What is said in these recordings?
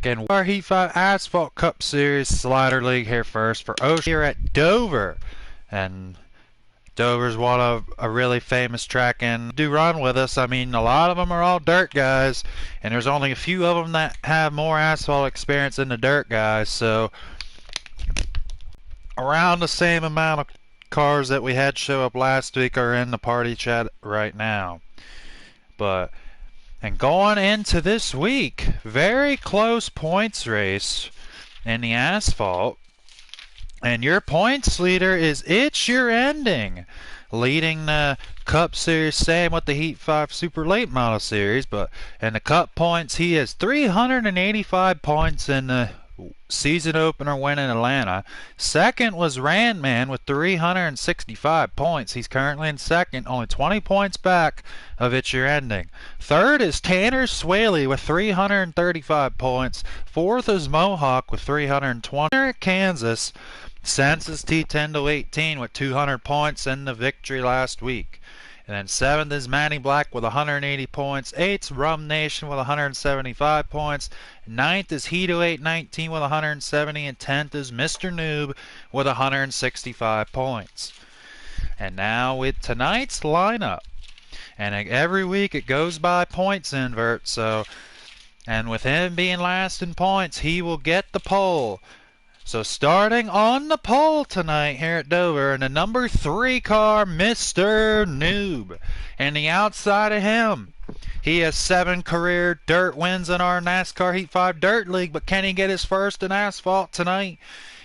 And our Heat 5 Asphalt Cup Series Slider League here first for Ocean here at Dover. And Dover's one of a really famous track and do run with us. I mean, a lot of them are all dirt guys, and there's only a few of them that have more asphalt experience than the dirt guys. So around the same amount of cars that we had show up last week are in the party chat right now. And going into this week, very close points race in the asphalt. And your points leader is It's Your Ending, leading the Cup Series, same with the Heat 5 Super Late Model Series. But in the Cup points, he has 385 points in the season opener win in Atlanta. Second was Randman with 365 points. He's currently in second, only 20 points back of It's Your Ending. Third is Tanner Swaley with 335 points. Fourth is Mohawk with 320. Kansas, Census T10-18 with 200 points in the victory last week. And then 7th is Manny Black with 180 points. 8th, Rum Nation with 175 points. 9th is Heat0819 with 170. And 10th is Mr. Noob with 165 points. And now with tonight's lineup. And every week it goes by points invert. And with him being last in points, he will get the pole. So starting on the pole tonight here at Dover, in the number 3 car, Mr. Noob. And the outside of him, he has 7 career dirt wins in our NASCAR Heat 5 Dirt League, but can he get his first in asphalt tonight?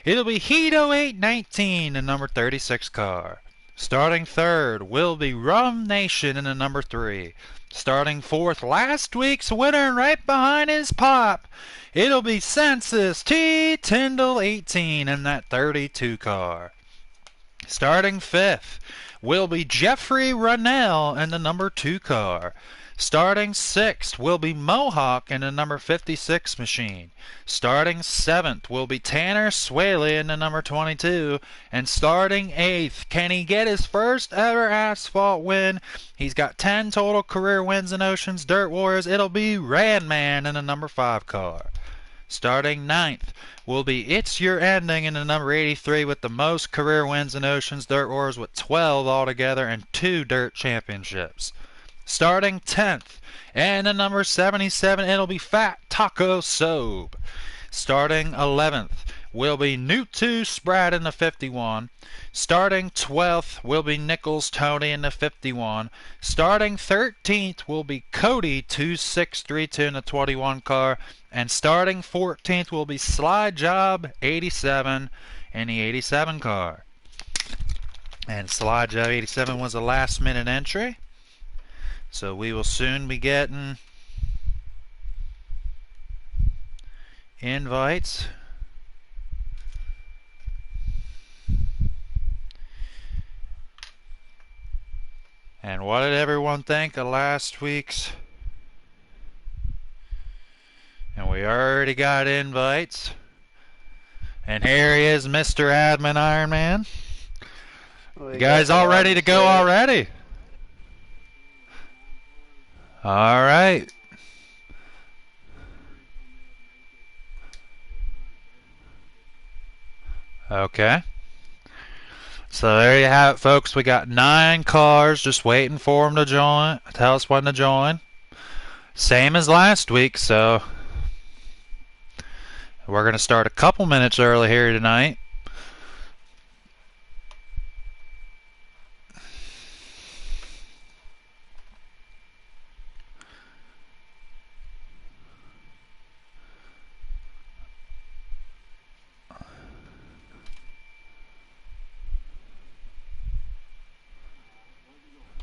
It'll be Heat0819, the number 36 car. Starting third will be Rum Nation in the number 3. Starting fourth, last week's winner and right behind his pop, it'll be Census T10-18 in that 32 car. Starting fifth will be Jeffrey Runnell in the number 2 car. Starting sixth will be Mohawk in the number 56 machine. Starting seventh will be Tanner Swaley in the number 22. And starting eighth, can he get his first ever asphalt win? He's got 10 total career wins in Oceans Dirt Warriors. It'll be Radman in the number 5 car. Starting ninth will be It's Your Ending in the number 83 with the most career wins in Oceans Dirt Wars with 12 altogether and 2 dirt championships. Starting 10th and the number 77, it'll be Fat Taco Soap. Starting 11th will be Newt2 Sprat in the 51. Starting 12th will be Nichols Tony in the 51. Starting 13th will be Cody 2632 in the 21 car. And starting 14th will be Slide Job 87 in the 87 car. And Slide Job 87 was a last minute entry. So we will soon be getting invites. And what did everyone think of last week's? And we already got invites. And here he is, Mr. Admin Ironman. You guys all ready to go already? All right. Okay. So there you have it, folks. We got 9 cars just waiting for them to join. Tell us when to join. Same as last week, so we're going to start a couple minutes early here tonight.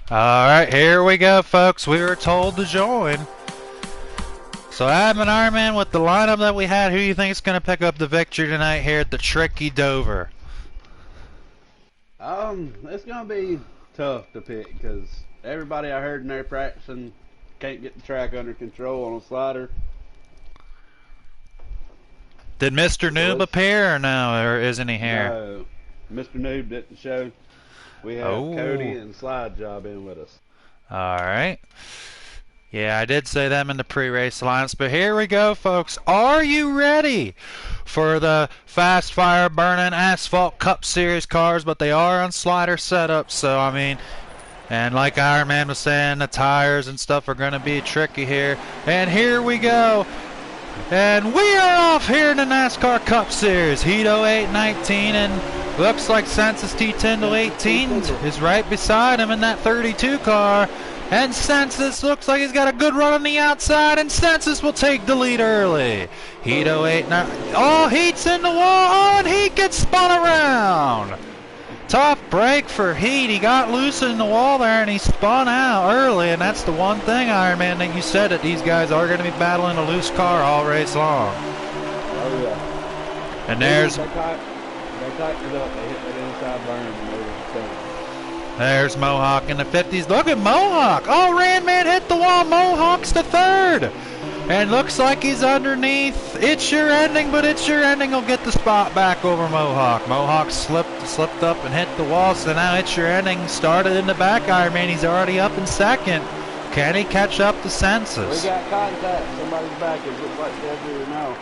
Alright, here we go, folks. We were told to join. So Admin Ironman, with the lineup that we had, who do you think is going to pick up the victory tonight here at the Tricky Dover? It's going to be tough to pick because everybody I heard in there practicing can't get the track under control on a slider. Did Mr. Noob appear or no, or isn't he here? No, Mr. Noob didn't show. We have Cody and Slide Job in with us. Alright. Yeah, I did say them in the pre-race alliance, but here we go, folks. Are you ready for the fast fire burning asphalt Cup Series cars? But they are on slider setup, so I mean, and like Iron Man was saying, the tires and stuff are going to be tricky here. And here we go. And we are off here in the NASCAR Cup Series. Heat 08-19, and looks like Census T10-18 is right beside him in that 32 car. And Census looks like he's got a good run on the outside, and Census will take the lead early. Heat 08-9. Oh, Heat's in the wall. Oh, and Heat gets spun around. Tough break for Heat. He got loose in the wall there and he spun out early, and that's the one thing, Iron Man, that you said, that these guys are going to be battling a loose car all race long. Oh, yeah. And there's They tightened it up. They hit that inside burn and they were staying. There's Mohawk in the 50s. Look at Mohawk. Oh, Randman hit the wall. Mohawk's the third. And looks like he's underneath. It's Your Ending, but It's Your Ending will get the spot back over Mohawk. Mohawk slipped up and hit the wall, so now It's Your Ending started in the back. Iron Man, he's already up in second. Can he catch up to Census? We got contact. Somebody's back. It looks like Jeffrey now.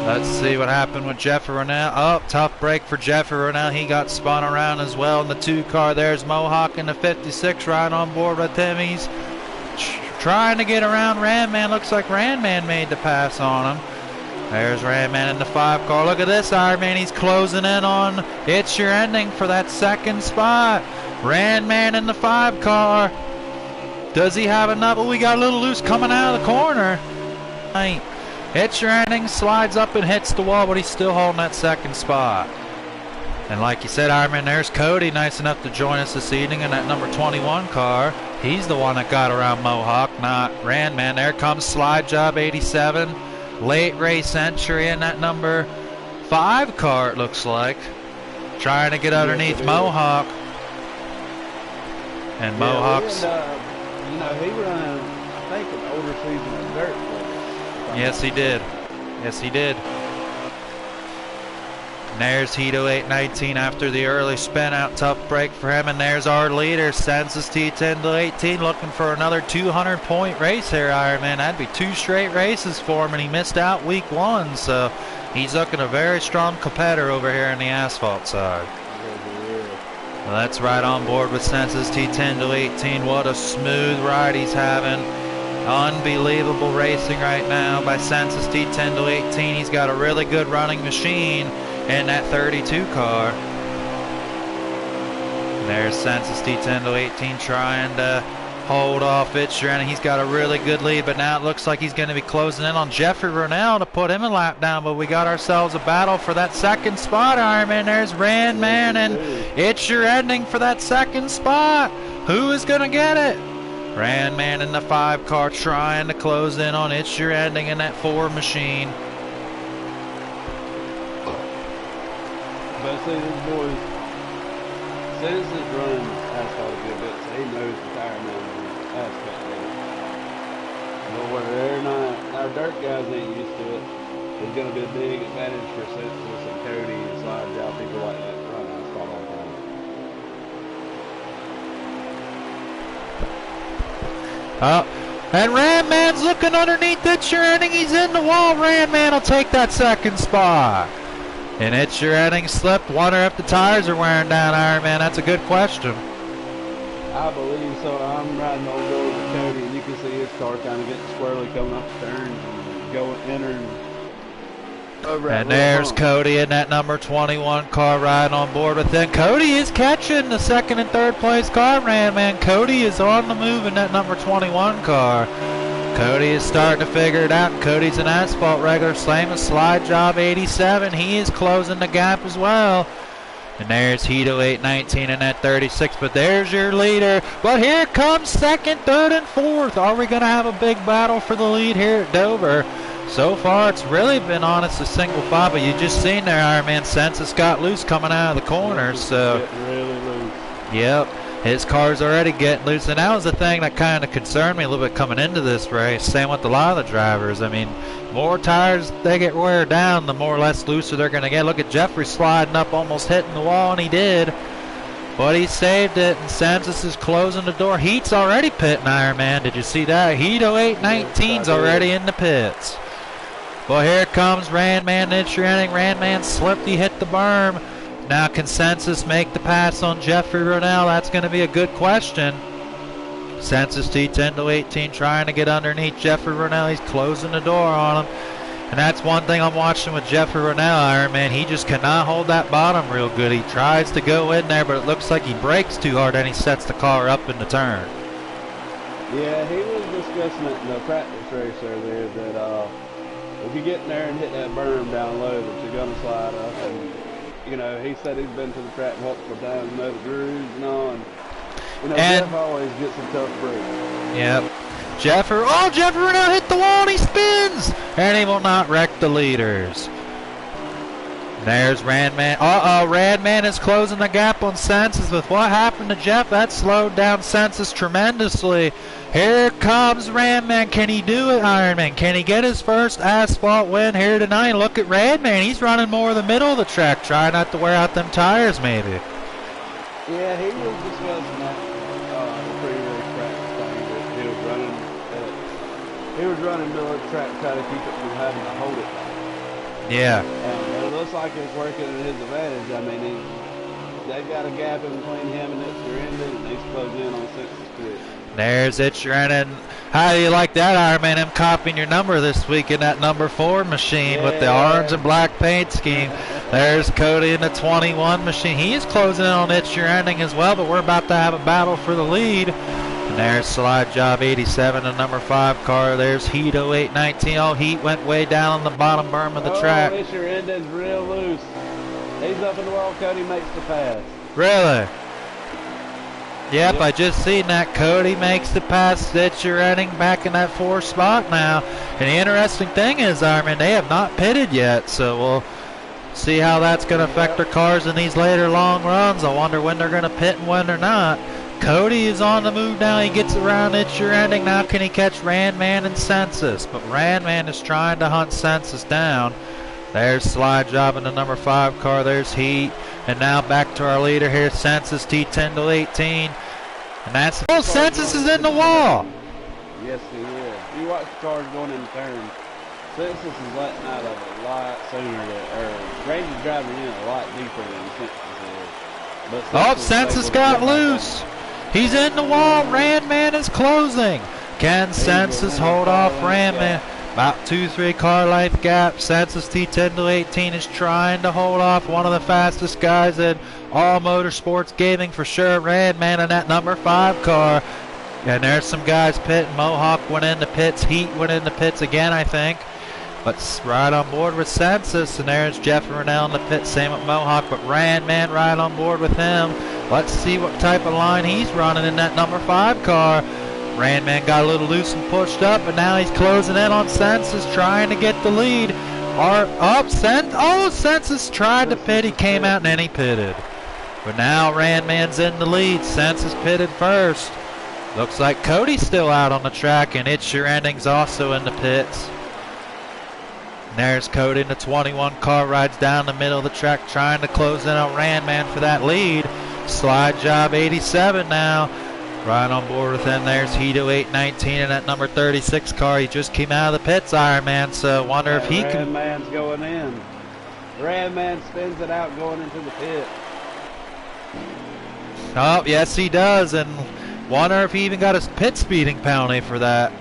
Let's see what happened with Jeffrey Ronell. Oh, tough break for Jeffrey Ronell. He got spun around as well in the 2 car. There's Mohawk in the 56 right on board with him. He's trying to get around Randman. Looks like Randman made the pass on him. There's Randman in the 5 car. Look at this, Iron Man. He's closing in on It's Your Ending for that second spot. Randman in the 5 car. Does he have enough? Oh, we got a little loose coming out of the corner. It's Your Ending, slides up and hits the wall, but he's still holding that second spot. And like you said, Iron Man, there's Cody, nice enough to join us this evening in that number 21 car. He's the one that got around Mohawk, not Randman. There comes Slide Job 87. Late race entry in that number 5 car, it looks like. Trying to get underneath Mohawk. And Yeah, Mohawk's... he ran, I think, an older season of dirt. Yes, he did. Yes, he did. And there's Heat 08-19 after the early spin out. Tough break for him. And there's our leader, Census T10-18, looking for another 200-point race here, Iron Man. That'd be 2 straight races for him, and he missed out week 1. So he's looking a very strong competitor over here on the asphalt side. Well, that's right on board with Census T10-18. What a smooth ride he's having. Unbelievable racing right now by Census T10-18. He's got a really good running machine in that 32 car. And there's Census T10-18 trying to hold off It's Your Ending. He's got a really good lead, but now it looks like he's going to be closing in on Jeffrey Ronell to put him a lap down. But we got ourselves a battle for that second spot, Iron Man. There's Randman and It's Your Ending for that second spot. Who is going to get it? Randman in the 5 car trying to close in on It's Your Ending in that 4 machine. But see, this boy, Census running asphalt a good bit, so he knows the tire management aspect of it. But where they're not, our dirt guys ain't used to it, it's going to be a big advantage for Census and Cody and Slide Job, people like that run asphalt all the time. And Randman's looking underneath It's Your Ending. He's in the wall. Randman will take that second spot. And It's Your Ending slipped. Wonder if the tires are wearing down, Iron Man. That's a good question. I believe so. I'm riding on go with Cody, and you can see his car kind of getting squirrely coming up the turns and going, entering. And there's Cody in that number 21 car riding on board with him. Cody is catching the second and third place car, Randman. Cody is on the move in that number 21 car. Cody is starting to figure it out. Cody's an asphalt regular, same as Slide Job 87. He is closing the gap as well. And there's Heat 08-19 in that 36, but there's your leader. But here comes second, third, and fourth. Are we going to have a big battle for the lead here at Dover? So far, it's really been honest a single file, but you just seen there, Iron Man, Census got loose coming out of the corner, so... Getting really loose. Yep, his car's already getting loose, and that was the thing that kind of concerned me a little bit coming into this race, same with a lot of the drivers. I mean, more tires they get wear down, the more or less looser they're going to get. Look at Jeffrey sliding up, almost hitting the wall, and he did. but he saved it, and Census is closing the door. Heat's already pitting Ironman. Did you see that? Heat 0819's already in the pits. Well, here comes Randman. It's your inning. Randman slipped. He hit the berm. Now Consensus make the pass on Jeffrey Ronell. That's going to be a good question. Census T10 to 18 trying to get underneath Jeffrey Ronell. He's closing the door on him. And that's one thing I'm watching with Jeffrey Ronell, Ironman. He just cannot hold that bottom real good. He tries to go in there, but it looks like he brakes too hard and he sets the car up in the turn. Yeah, he was discussing it in the practice race there that if you get in there and hit that berm down low that you're going to slide up. And, you know, he said he's been to the track multiple times, know the grooves and all. And, you know, Jeff always gets a tough break. Yep. Jeffrey Ronell hit the wall and he spins! And he will not wreck the leaders. There's Randman. Randman is closing the gap on Census. With what happened to Jeff, that slowed down Census tremendously. Here comes Randman. Can he do it, Ironman? Can he get his first asphalt win here tonight? Look at Randman. He's running more of the middle of the track, trying not to wear out them tires, maybe. Yeah, he was discussing that the pre-race practice thing that he was running. He was running middle of the track to try to keep it from having to hold it. Yeah. And it looks like it's working in his advantage. I mean, they've got a gap in between him and It's Your Ending, and he's closing in on Census Pit. There's It's Your Ending. How do you like that, Ironman? Him copying your number this week in that number 4 machine with the orange and black paint scheme. There's Cody in the 21 machine. He is closing in on It's Your Ending as well, but we're about to have a battle for the lead. And there's Slide Job 87, the number 5 car. There's Heat 0819. Oh, Heat went way down on the bottom berm of the track. It's Your Ending's real loose. He's up in the wall. Cody makes the pass. Really? Yep, I just seen that. Cody makes the pass. It's Your Ending back in that 4th spot now. And the interesting thing is, Ironman, they have not pitted yet, so we'll see how that's going to affect their cars in these later long runs. I wonder when they're going to pit and when they're not. Cody is on the move now. He gets around It's Your Ending. Now can he catch Randman and Census? But Randman is trying to hunt Census down. There's Slide Job in the number 5 car. There's Heat. And now back to our leader here, Census T10 to 18. And that's... Oh, Census is in the wall! Yes, he is. You watch the cars going in the turn. Census is letting out a lot sooner. Randy's driving in a lot deeper than Census is. Census got loose. He's in the wall. Randman is closing. Can Census hold off Randman? About 2-3 car length gap. Census T10 to 18 is trying to hold off one of the fastest guys in all motorsports gaming for sure. Randman in that number 5 car. And there's some guys pitting. Mohawk went in the pits. Heat went in the pits again, I think. But right on board with Census. And there's Jeff Ronell in the pit. Same with Mohawk. But Randman right on board with him. Let's see what type of line he's running in that number 5 car. Randman got a little loose and pushed up, and now he's closing in on Census, trying to get the lead. Census tried to pit. He came out and then he pitted. But now Randman's in the lead. Census pitted first. Looks like Cody's still out on the track, and It's Your Ending's also in the pits. And there's Cody in the 21 car, rides down the middle of the track, trying to close in on Randman for that lead. Slide Job 87 now. Right on board with him. There's Heat 0819 in that number 36 car. He just came out of the pits, Ironman, so wonder if he can... Randman's going in. Randman spins it out going into the pit. Oh, yes he does, and wonder if he even got his pit speeding penalty for that.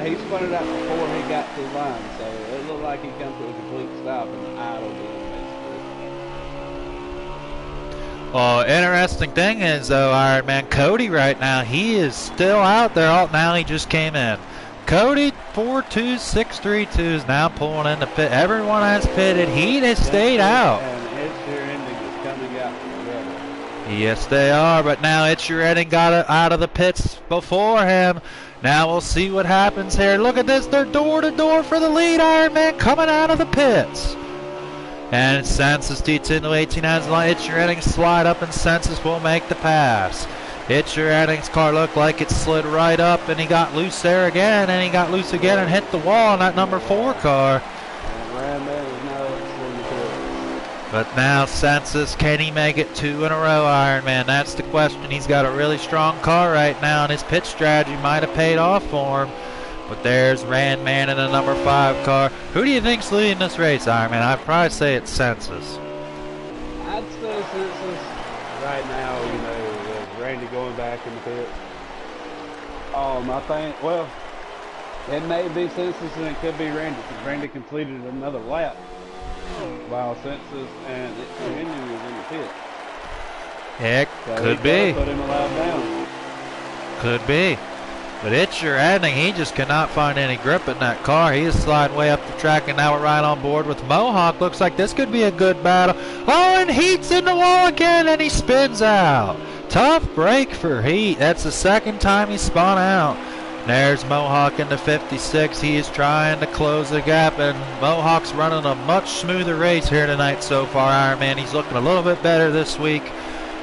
He spun it out before he got to the line, so it looked like he come to a complete stop and idled in. Interesting thing is, though, Ironman, Cody right now, he is still out there. Oh, now he just came in. Cody 42632 is now pulling in the pit. Everyone has pitted. Heat has stayed out. And It's Your Ending is coming out together. Yes, they are, but now It's Your Ending got it out of the pits before him. Now we'll see what happens here. Look at this. They're door-to-door for the lead, Ironman, coming out of the pits. And Census T10 to 18 has It's Your Ending slide up, and Census will make the pass. It's Your Ending's car looked like it slid right up, and he got loose there again, and he got loose again and hit the wall in that number 4 car. And Randman is now in the pits. But now Census, can he make it 2 in a row, Ironman? That's the question. He's got a really strong car right now, and his pit strategy might have paid off for him. But there's Randman in the number 5 car. Who do you think's leading this race, Ironman? I'd probably say it's Census. I'd say Census right now, you know, with Randy going back in the pit. I think, well, it may be Census and it could be Randy, because Randy completed another lap while Census and Henry was in the pit. Heck, So could be. Put him a lap down. Could be. But it's your ending. He just cannot find any grip in that car. He is sliding way up the track, and now we're right on board with Mohawk. Looks like this could be a good battle. Oh, and Heat's in the wall again, and he spins out. Tough break for Heat. That's the second time he spun out. There's Mohawk in the 56. He is trying to close the gap, and Mohawk's running a much smoother race here tonight so far, Ironman. He's looking a little bit better this week.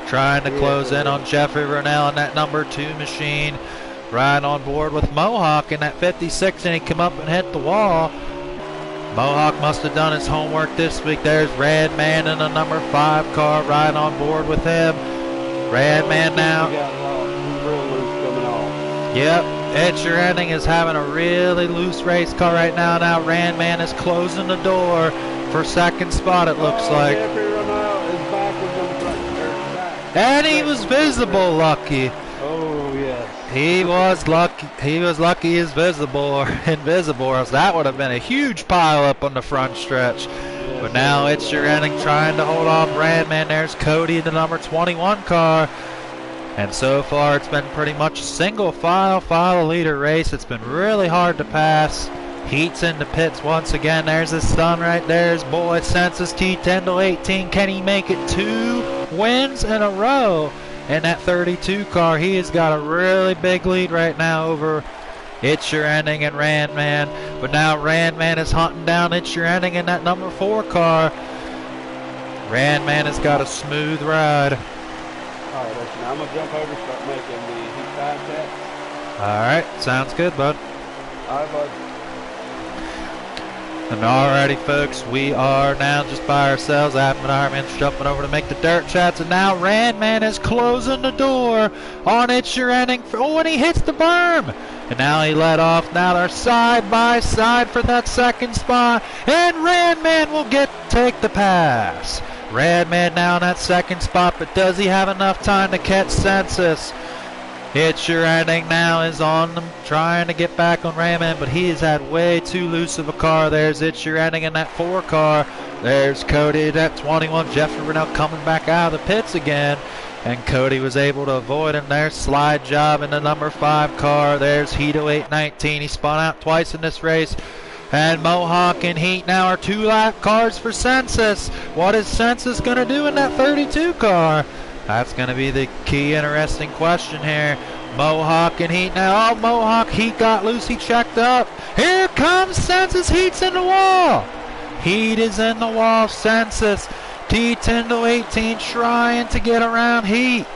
Trying to close in on Jeffrey Rennell in that number 2 machine. Right on board with Mohawk in that 56, and he come up and hit the wall. Mohawk must have done his homework this week. There's Radman in the number 5 car right on board with him. Radman now. Yep, It's Your Ending is having a really loose race car right now. Now Randman is closing the door for second spot, it looks like. And he was visible, Lucky. Oh, yes. He was lucky as visible or invisible, or else that would have been a huge pile up on the front stretch. Yes, but now It's Your Ending trying to hold off Randman. There's Cody in the number 21 car. And so far it's been pretty much a single file leader race. It's been really hard to pass. Heat's in the pits once again. There's his son right there. His boy Census T10 to 18. Can he make it 2 wins in a row? In that 32 car, he has got a really big lead right now over It's Your Ending and Randman. But now Randman is hunting down It's Your Ending in that number 4 car. Randman has got a smooth ride. Alright, listen, I'm going to jump over and start making the Heat 5 checks. Alright, sounds good, bud. Alright, bud. And alrighty, folks, we are now just by ourselves. Adam and Ironman's jumping over to make the dirt chats, and now Randman is closing the door on It's Your Ending. Oh, and he hits the berm. And now he let off. Now they're side by side for that second spot, and Randman will take the pass. Randman now in that second spot, but does he have enough time to catch Census? It's Your Ending now is on them, trying to get back on Randman, but he has had way too loose of a car. There's It's Your Ending in that 4 car. There's Cody, that 21. Jeffrey Rennell coming back out of the pits again, and Cody was able to avoid him. There's Slide Job in the number 5 car. There's Heato 819. He spun out twice in this race. And Mohawk and Heat now are 2-lap cars for Census. What is Census going to do in that 32 car? That's going to be the key interesting question here. Mohawk and Heat now. Oh, Mohawk, Heat got loose. He checked up. Here comes Census. Heat's in the wall. Heat is in the wall. Census, T10 to 18, trying to get around Heat.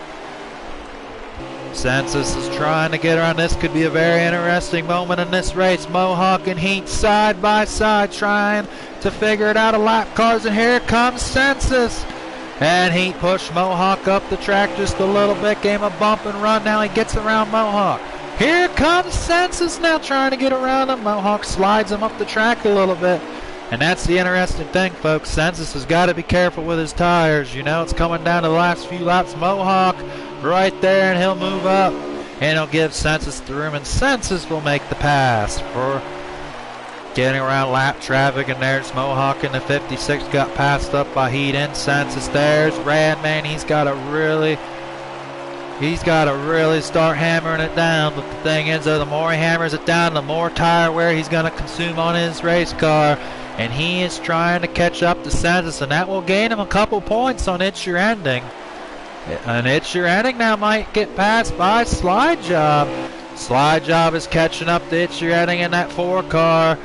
Census is trying to get around. This could be a very interesting moment in this race. Mohawk and Heat side by side trying to figure it out of lap cars. And here comes Census. And Heat pushed Mohawk up the track just a little bit. Gave him a bump and run. Now he gets around Mohawk. Here comes Census now trying to get around him. Mohawk slides him up the track a little bit. And that's the interesting thing, folks. Census has got to be careful with his tires. You know, it's coming down to the last few laps. Mohawk right there, and he'll move up. And he'll give Census the room. And Census will make the pass for getting around lap traffic. And there's Mohawk in the 56. Got passed up by Heat and Census. There's Radman. He's got to really start hammering it down. But the thing is, though, the more he hammers it down, the more tire wear he's going to consume on his race car. And he is trying to catch up to Census, and that will gain him a couple points on It's Your Ending. And It's Your Ending now might get passed by Slide Job. Slide Job is catching up to It's Your Ending in that 4 car.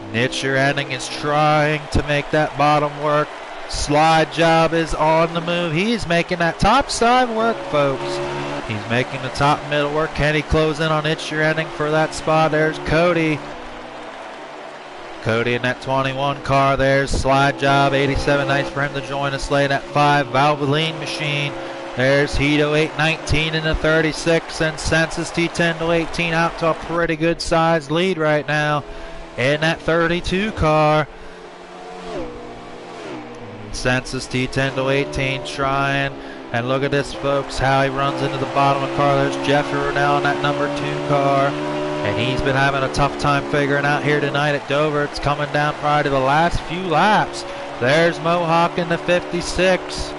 And It's Your Ending is trying to make that bottom work. Slide Job is on the move. He's making that top side work, folks. He's making the top middle work. Can he close in on It's Your Ending for that spot? There's Cody. Cody in that 21 car. There's Slide Job 87. Nice for him to join us late at 5. Valvoline Machine. There's Hito 819 in the 36, and Census T10 to 18 out to a pretty good sized lead right now in that 32 car. Census T10 to 18 trying, and look at this, folks, how he runs into the bottom of the car. There's Jeffrey Renell in that number 2 car, and he's been having a tough time figuring out here tonight at Dover. It's coming down probably to the last few laps. There's Mohawk in the 56.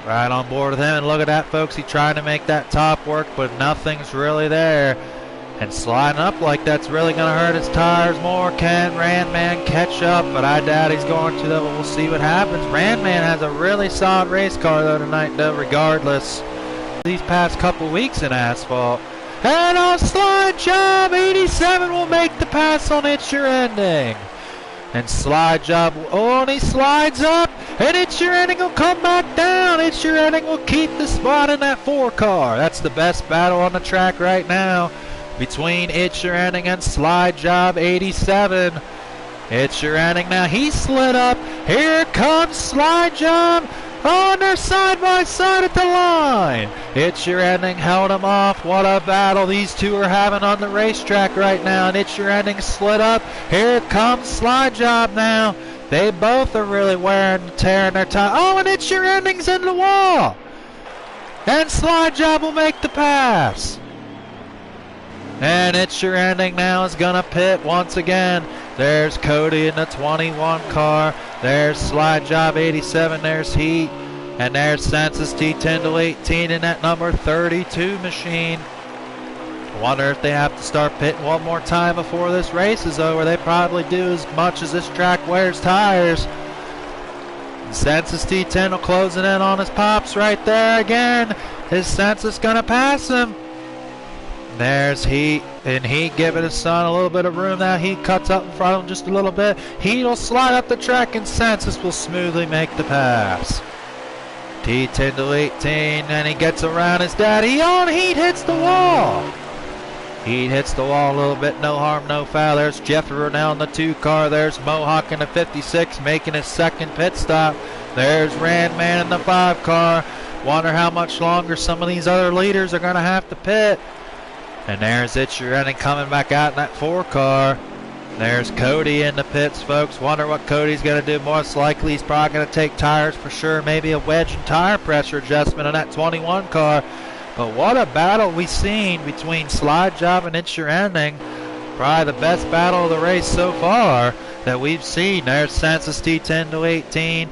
Right on board with him, and look at that, folks. He's trying to make that top work, but nothing's really there. And sliding up like that's really going to hurt his tires more. Can Randman catch up? But I doubt he's going to, though. We'll see what happens. Randman has a really solid race car, though, tonight, though, regardless. These past couple weeks in asphalt. And on Slide Job, 87 will make the pass on It's Your Ending. And Slide Job, oh, and he slides up, and It's Your Ending will come back down. It's Your Ending will keep the spot in that 4 car. That's the best battle on the track right now between It's Your Ending and Slide Job 87. It's Your Ending now. He slid up. Here comes Slide Job. Oh, and they're side by side at the line. It's Your Ending held him off. What a battle these two are having on the racetrack right now. And It's Your Ending slid up. Here comes Slide Job now. They both are really wearing and tearing their tires. Oh, and It's Your Ending's in the wall. And Slide Job will make the pass. And It's Your Ending now is going to pit once again. There's Cody in the 21 car. There's Slide Job 87. There's Heat. And there's Census T10 to 18 in that number 32 machine. I wonder if they have to start pitting one more time before this race is over. They probably do, as much as this track wears tires. And Census T10 will close it in on his pops right there again. Is Census going to pass him? There's Heat, and Heat giving his son a little bit of room now. Heat cuts up in front of him just a little bit. Heat will slide up the track, and Census will smoothly make the pass. T10 to 18, and he gets around his daddy. Oh, and Heat hits the wall. Heat hits the wall a little bit. No harm, no foul. There's Jeffrey Renell in the 2 car. There's Mohawk in the 56 making his second pit stop. There's Randman in the 5 car. Wonder how much longer some of these other leaders are going to have to pit. And there's It's Your Ending coming back out in that 4 car. There's Cody in the pits, folks. Wonder what Cody's going to do. Most likely he's probably going to take tires for sure. Maybe a wedge and tire pressure adjustment on that 21 car. But what a battle we've seen between Slide Job and It's Your Ending. Probably the best battle of the race so far that we've seen. There's Census T10 to 18.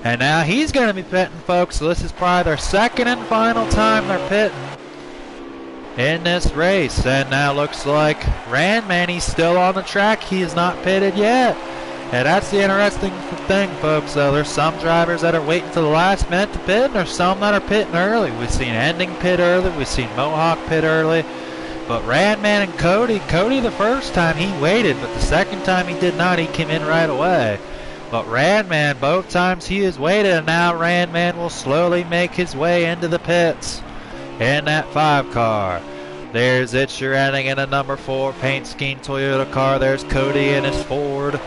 And now he's going to be pitting, folks. So this is probably their second and final time they're pitting in this race. And now looks like Randman, he's still on the track. He is not pitted yet. And that's the interesting thing, folks. There's some drivers that are waiting to the last minute to pit, and there's some that are pitting early. We've seen Ending pit early. We've seen Mohawk pit early. But Randman and Cody the first time he waited, but the second time he did not. He came in right away. But Randman, both times he has waited, and now Randman will slowly make his way into the pits in that 5 car. There's It's Your Ending in a number 4 paint scheme Toyota car. There's Cody in his Ford.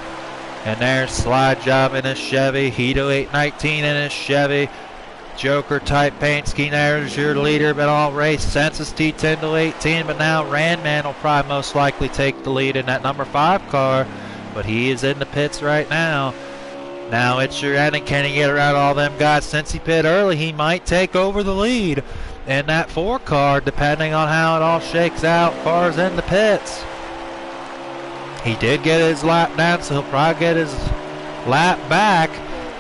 And there's Slide Job in his Chevy. Hito 819 in his Chevy. Joker type paint scheme. There's your leader, but all race. Census T10 to 18. But now Randman will probably most likely take the lead in that number 5 car. But he is in the pits right now. Now It's Your Ending. Can he get around all them guys? Since he pit early, he might take over the lead in that 4 car, depending on how it all shakes out as far as in the pits. He did get his lap down, so he'll probably get his lap back.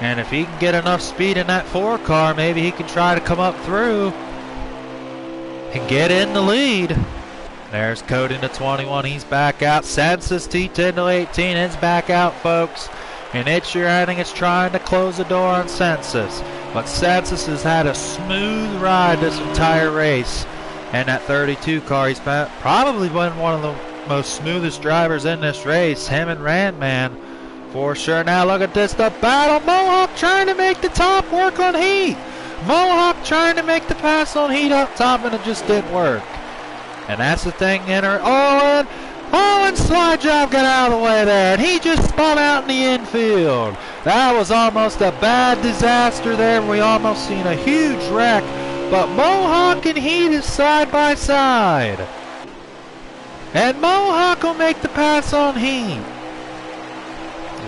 And if he can get enough speed in that 4 car, maybe he can try to come up through and get in the lead. There's Cody in the 21. He's back out. Census T10 to 18 is back out, folks. And It's Your Ending is trying to close the door on Census. But Census has had a smooth ride this entire race. And that 32 car, he's probably been one of the most smoothest drivers in this race. Him and Randman, for sure. Now look at this, the battle. Mohawk trying to make the top work on Heat. Mohawk trying to make the pass on Heat up top, and it just didn't work. And that's the thing in her. Oh, one slide job got out of the way there, and he just spun out in the infield. That was almost a bad disaster there. We almost seen a huge wreck, but Mohawk and Heat is side by side. And Mohawk will make the pass on Heat.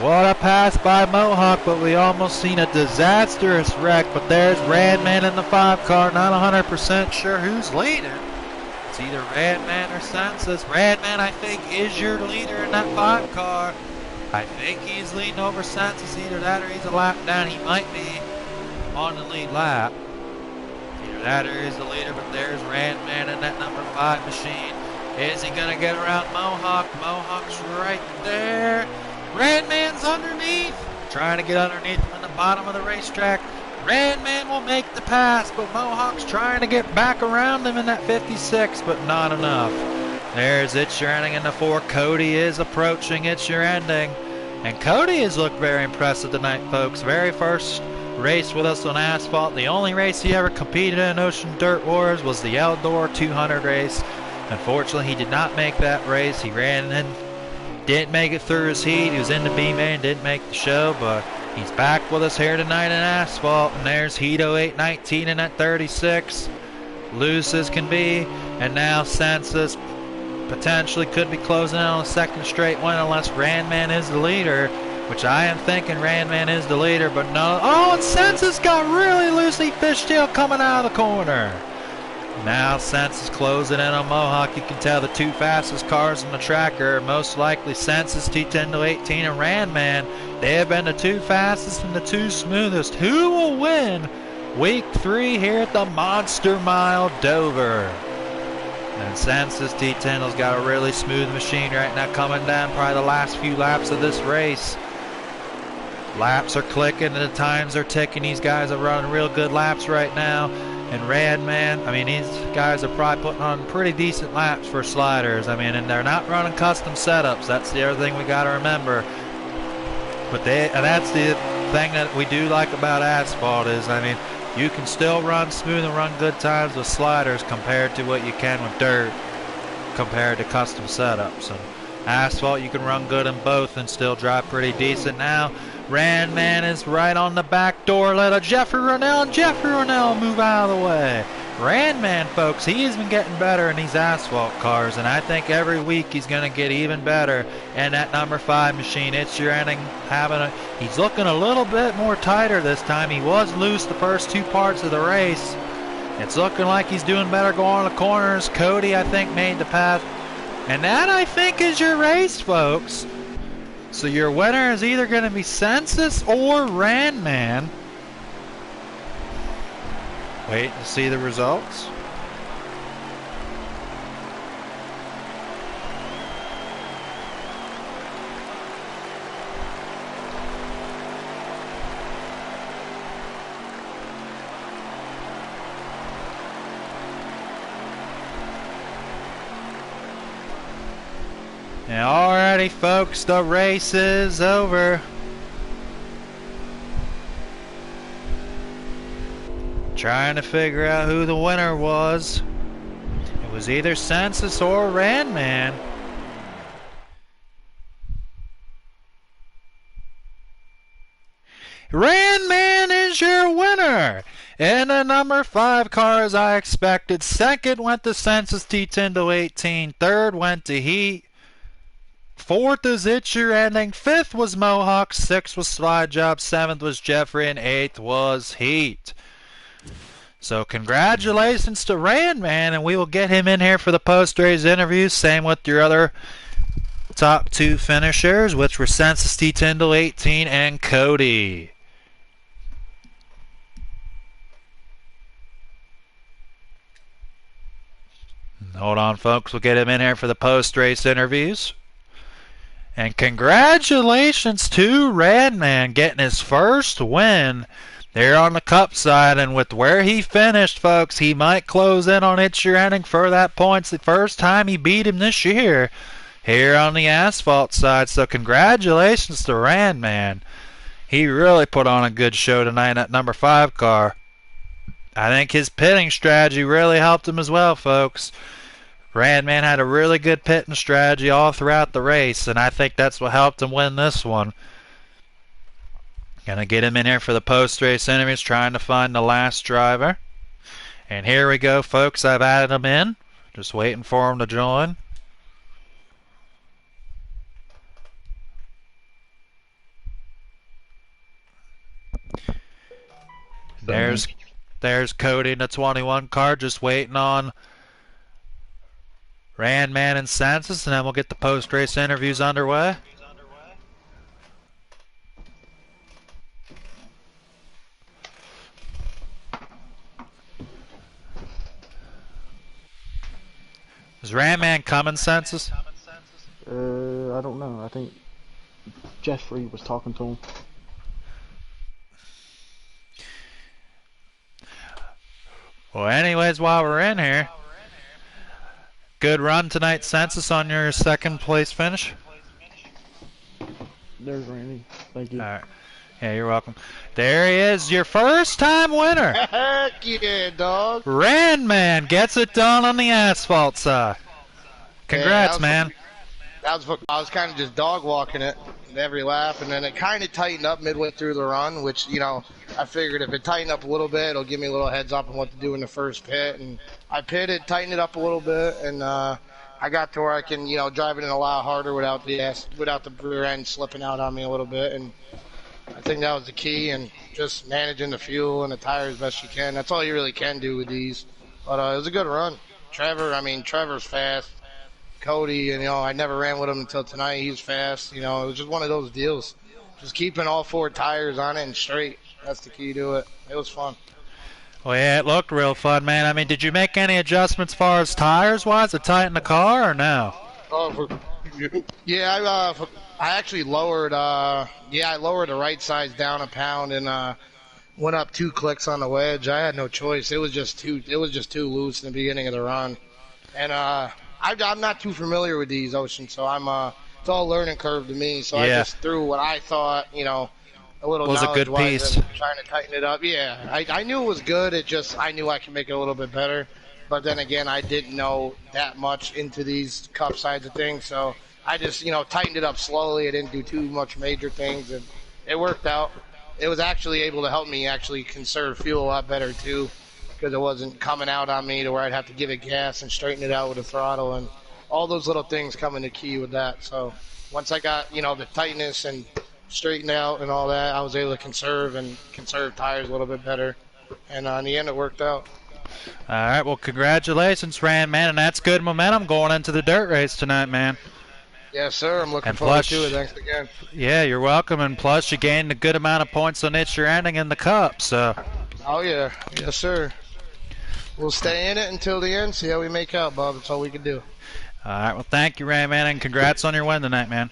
What a pass by Mohawk, but we almost seen a disastrous wreck. But there's Radman in the 5 car, not 100% sure who's leading. It's either Radman or Census. Radman, I think, is your leader in that 5 car. I think he's leading over Census, either that or he's a lap down. He might be on the lead lap. Either that or he's the leader, but there's Radman in that number 5 machine. Is he going to get around Mohawk? Mohawk's right there. Radman's underneath, trying to get underneath him in the bottom of the racetrack. Radman will make the pass, but Mohawk's trying to get back around him in that 56, but not enough. There's It's Your Ending in the 4. Cody is approaching It's Your Ending. And Cody has looked very impressive tonight, folks. Very first race with us on asphalt. The only race he ever competed in Ocean Dirt Wars was the Eldor 200 race. Unfortunately, he did not make that race. He ran in. Didn't make it through his heat. He was in the B-main, didn't make the show, but he's back with us here tonight in asphalt. And there's Hito 819 in that 36. Loose as can be. And now Census potentially could be closing in on a second straight win unless Randman is the leader, which I am thinking Randman is the leader, but no. Oh, and Census got really loosey fishtail coming out of the corner. Now Census closing in on Mohawk. You can tell the 2 fastest cars on the track are most likely Census T10 to 18 and Randman. They have been the 2 fastest and the 2 smoothest. Who will win week 3 here at the Monster Mile Dover? And Census T10 has got a really smooth machine right now, coming down probably the last few laps of this race. Laps are clicking and the times are ticking. These guys are running real good laps right now. And Radman, I mean, these guys are probably putting on pretty decent laps for sliders. I mean, and they're not running custom setups. That's the other thing we got to remember. But that's the thing that we do like about asphalt is, I mean, you can still run smooth and run good times with sliders compared to what you can with dirt, compared to custom setups. And asphalt, you can run good in both and still drive pretty decent. Now, Randman is right on the back door. Let a Jeffrey Ronell move out of the way. Randman, folks, he's been getting better in these asphalt cars, and I think every week he's going to get even better in that number 5 machine. It's Your Ending he's looking a little bit more tighter this time. He was loose the first 2 parts of the race. It's looking like he's doing better going on the corners. Cody, I think, made the path. And that, I think, is your race, folks. So your winner is either going to be Census or Randman. Wait to see the results. Alrighty, folks, the race is over. Trying to figure out who the winner was. It was either Census or Randman. Randman is your winner. In the number 5 car, as I expected. Second went to Census T10 to 18. Third went to Heat. 4th is It's Your Ending. 5th was Mohawk. 6th was Slide Job. 7th was Jeffrey. And 8th was Heat. So congratulations to Randman, and we will get him in here for the post-race interview. Same with your other top 2 finishers, which were Census T10 to 18 and Cody. Hold on, folks. We'll get him in here for the post-race interviews. And congratulations to Randman getting his first win there on the Cup side. And with where he finished, folks, he might close in on It's Your Ending for that points. The first time he beat him this year here on the asphalt side. So congratulations to Randman. He really put on a good show tonight in that number 5 car. I think his pitting strategy really helped him as well, folks. Randman had a really good pitting strategy all throughout the race, and I think that's what helped him win this one. Gonna get him in here for the post-race interviews, trying to find the last driver. And here we go, folks. I've added him in. Just waiting for him to join. There's Cody in the 21 car, just waiting on Randman and Census, and then we'll get the post-race interviews underway. Is Randman coming, Census? I don't know. I think Jeffrey was talking to him. Well, anyways, while we're in here, good run tonight, Census, on your second place finish. There's Randy. Thank you. All right. Yeah, you're welcome. There he is, your first time winner. Heck yeah, dog. Randman gets it done on the asphalt side. Congrats, man. I was kind of just dog walking it every lap, and then it kind of tightened up midway through the run, which, you know, I figured if it tightened up a little bit, it'll give me a little heads up on what to do in the first pit. And I pitted, tightened it up a little bit, and I got to where I can, you know, drive it in a lot harder without the rear end slipping out on me a little bit. And I think that was the key, and just managing the fuel and the tires best you can. That's all you really can do with these. But it was a good run. Trevor's fast. Cody, and, you know, I never ran with him until tonight. He's fast. You know, it was just one of those deals. Just keeping all four tires on it and straight. That's the key to it. It was fun. Well, yeah, it looked real fun, man. I mean, did you make any adjustments as far as tires-wise to tighten the car, or no? Yeah, I actually lowered. I lowered the right sides down a pound and went up 2 clicks on the wedge. I had no choice. It was just too loose in the beginning of the run, and I'm not too familiar with these, Ocean, so it's all learning curve to me. So yeah. I just threw what I thought, you know, a little was a good piece. Trying to tighten it up. Yeah, I knew it was good. I knew I could make it a little bit better. But then again, I didn't know that much into these cup sides of things, so I just, you know, tightened it up slowly. I didn't do too much major things, and it worked out. It was actually able to help me actually conserve fuel a lot better too, because it wasn't coming out on me to where I'd have to give it gas and straighten it out with the throttle, and all those little things come into key with that. So once I got, you know, the tightness and straightened out and all that, I was able to conserve tires a little bit better, and in the end it worked out. All right, well, congratulations, Randman, and that's good momentum going into the dirt race tonight, man. Yes, sir. I'm looking forward to it. Thanks again. Yeah, you're welcome, and plus you gained a good amount of points on It's Your Ending in the Cup, so. Oh, yeah. Yes, sir. We'll stay in it until the end, see how we make out, Bob. That's all we can do. All right, well, thank you, Randman, and congrats on your win tonight, man.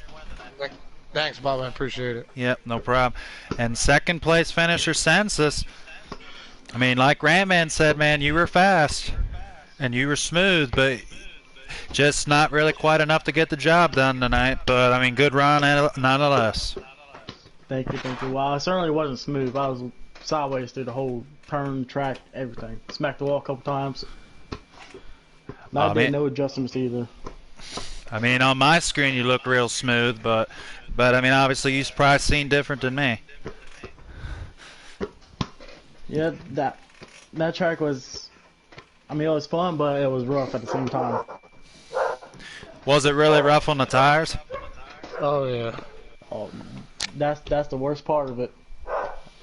Thanks, Bob. I appreciate it. Yep, no problem. And second place finisher, Census. I mean, like Randman said, man, you were fast and you were smooth, but just not really quite enough to get the job done tonight. But, I mean, good run nonetheless. Thank you. Well, it certainly wasn't smooth. I was sideways through the whole turn, track, everything. Smacked the wall a couple times. I did no adjustments either. I mean, on my screen you look real smooth, but I mean, obviously you've probably seen different than me. Yeah, that track was, I mean, it was fun, but it was rough at the same time. Was it really rough on the tires? Oh yeah. Oh, that's the worst part of it.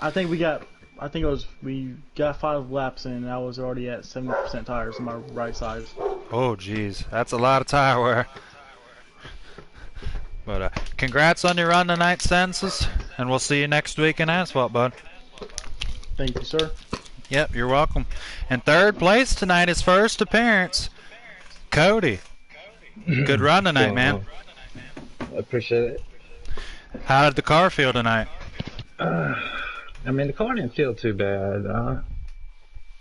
I think we got 5 laps in, and I was already at 70% tires on my right side. Oh geez, that's a lot of tire wear. But congrats on your run tonight, Census, and we'll see you next week in asphalt, bud. Thank you, sir. Yep, you're welcome. And third place tonight, his first appearance, Cody. Good run tonight, man. I appreciate it. How did the car feel tonight? I mean, the car didn't feel too bad.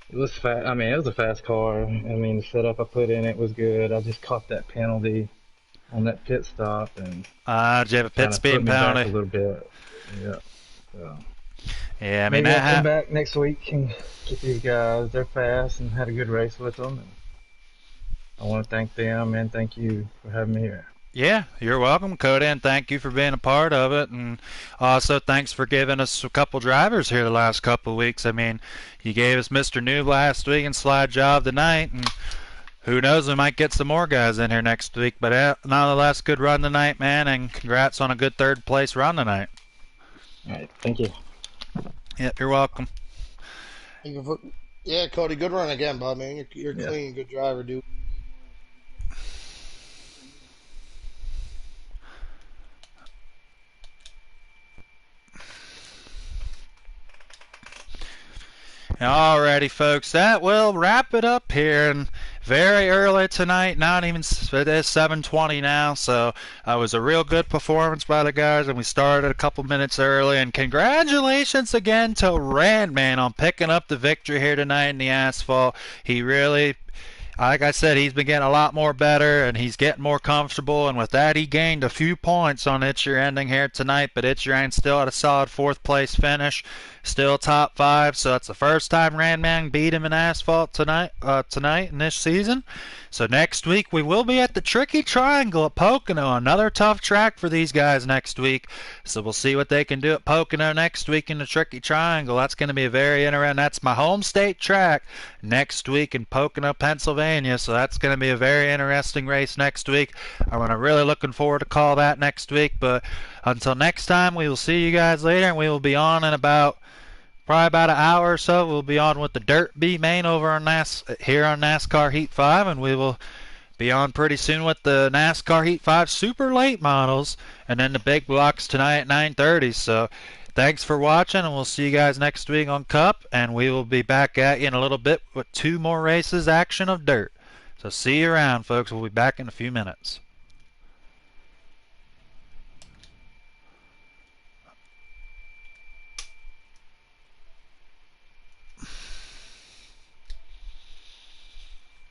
It was fast. I mean, it was a fast car. I mean, the setup I put in it was good. I just caught that penalty on that pit stop, and did you have a pit speed penalty? A little bit. Yeah. So. Yeah, I mean, maybe I'll come back next week and get these guys. They're fast and had a good race with them. I want to thank them and thank you for having me here. Yeah, you're welcome, Cody, and thank you for being a part of it. And also, thanks for giving us a couple drivers here the last couple of weeks. I mean, you gave us Mr. Noob last week and Slide Job tonight, and who knows, we might get some more guys in here next week. But nonetheless, good run tonight, man, and congrats on a good third place run tonight. All right, thank you. Yep, you're welcome. Yeah, Cody, good run again, bud, man. You're clean, good driver, dude. Alrighty, folks, that will wrap it up here. And very early tonight, not even, it is 7:20 now, so it was a real good performance by the guys, and we started a couple minutes early. And congratulations again to Randman on picking up the victory here tonight in the asphalt. He really, like I said, he's been getting a lot more better, and he's getting more comfortable, and with that he gained a few points on It's Your Ending here tonight. But It's Your Ending still at a solid 4th place finish, still top 5, so that's the first time Randman beat him in asphalt tonight in this season. So next week we will be at the Tricky Triangle at Pocono, another tough track for these guys next week. So we'll see what they can do at Pocono next week in the Tricky Triangle. That's going to be a very interesting. That's my home state track next week in Pocono, Pennsylvania. So that's going to be a very interesting race next week. I'm really looking forward to call that next week. But until next time, we will see you guys later, and we will be on in probably about an hour or so. We'll be on with the Dirt B main over on here on NASCAR Heat 5, and we will be on pretty soon with the NASCAR Heat 5 super late models, and then the big blocks tonight at 9:30. So thanks for watching, and we'll see you guys next week on Cup, and we will be back at you in a little bit with 2 more races action of dirt. So see you around, folks. We'll be back in a few minutes.